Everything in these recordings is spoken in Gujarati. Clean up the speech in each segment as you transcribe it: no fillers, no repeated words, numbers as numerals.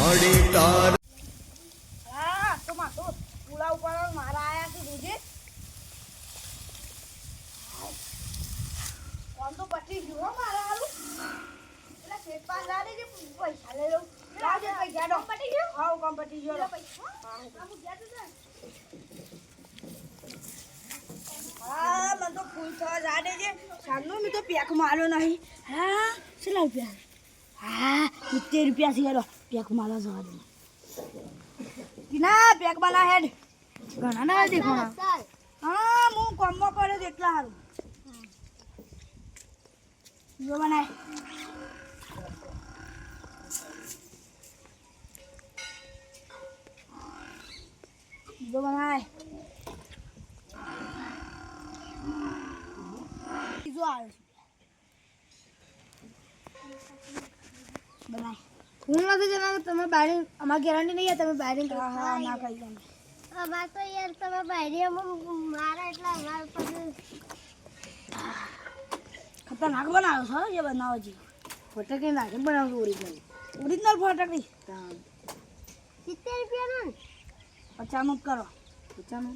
તો માથો પુલા ઉપર મારા આયા છે જોજે કોણ તો પછી જુઓ મારા હાલું એટલે શેઠ લાડે જે પૈસા લઈ લઉં લાવજે પૈસા ડો પટી ગયો હા કોમ પટી ગયો પૈસા આમ ગયા તો હા મને તો ફૂલ થવા જાડે છે સાંજનો મેં તો પેક માર્યો નહીં હા કેટલા રૂપિયા હા 70 રૂપિયા છે હેડો પેક મારવા જવા દે ના પેક બના હેડ ઘણા ના દેખાણા હા હું કોમમાં પડે એટલા સારું જો બનાય જો બનાય જો આવે બનાય હું નથી જણા તમે બહાર અમાર ગેરંટી નહીં તમે બહાર હા ના કહી દો અમાર તો યાર તમે બહાર મારા એટલા અમાર પાસે ખતરનાક બનાવ્યો છો જે બનાવો છે ફટાકડી નાખે બનાવજો ઓરિજિનલ ફટાકડી 70 રૂપિયાનો 50 નું કરો 50 નું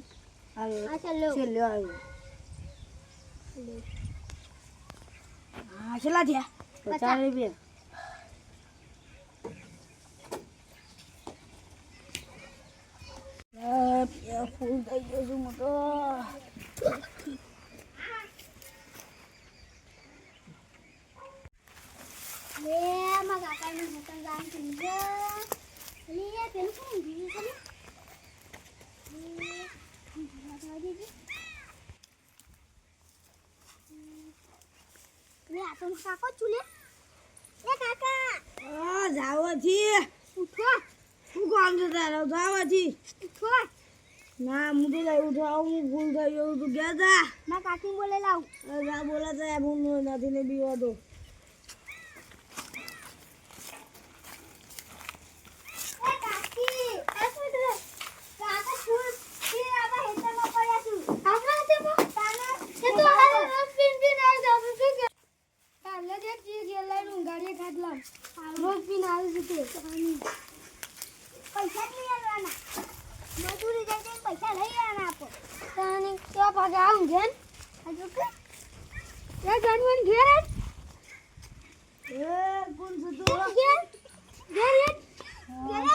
આ ચાલો છેલ્લે આવ્યો હા છેલ્લા થયા 50 રૂપિયા ફૂલ થઈ ગયો છું મોટો લે માં કાકાનું મોટું ગામ છે લે પેલું કોણ દીધી છે લે આ તો કાકો ચૂલે એ કાકા આ જાવાથી ઉઠો શું કામ છે તારો જાવાથી ઉઠો ના હું તો લઈ ઉઠાવ હું ભૂલ થઈ ગયું તું ગયા તા માં કાકી બોલે લાવ જા બોલા તો હું નથી ને બીવા દો એ કાકી એક મિનિટ કાકા છું કે આમાં હેતરમાં પડ્યા છું આપણા હાથે તાના એ તો આ રોજ પિન આવી જાવ શું કે કાલે જે ચીજ ગેલાઈ ઊંઘાડીએ ખાટલા રોજ પિન આવી છે પૈસા જ લઈ આવવાના મજૂરી જઈને પૈસા લઈ આવવાના આપો તાની તો પગે આવું ઘેન હજુ કે એ જણવન ઘેર એ કોણ છે તું ઘેર ઘેર ઘેર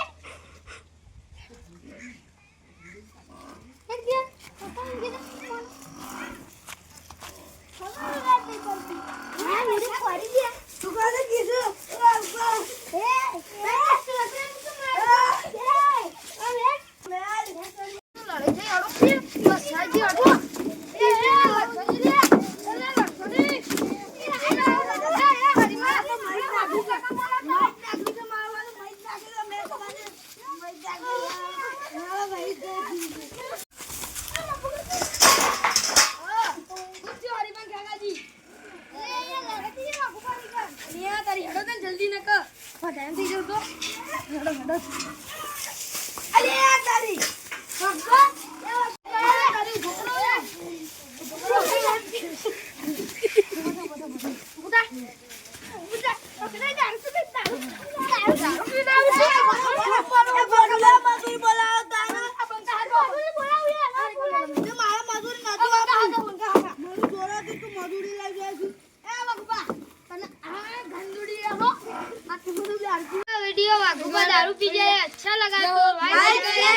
એક ઘેર પપ્પા ઘેર કોણ ખબર નથી પડતી ના મેરે પડી ગયા તું કાલે કીધું એ સુરત તો માર જલ્દી ન કર ટાઈમ થઈ ગયો તો હેડો હેડો અલે તારી वीडियो वागुबा दारू पी जाए अच्छा लगा तो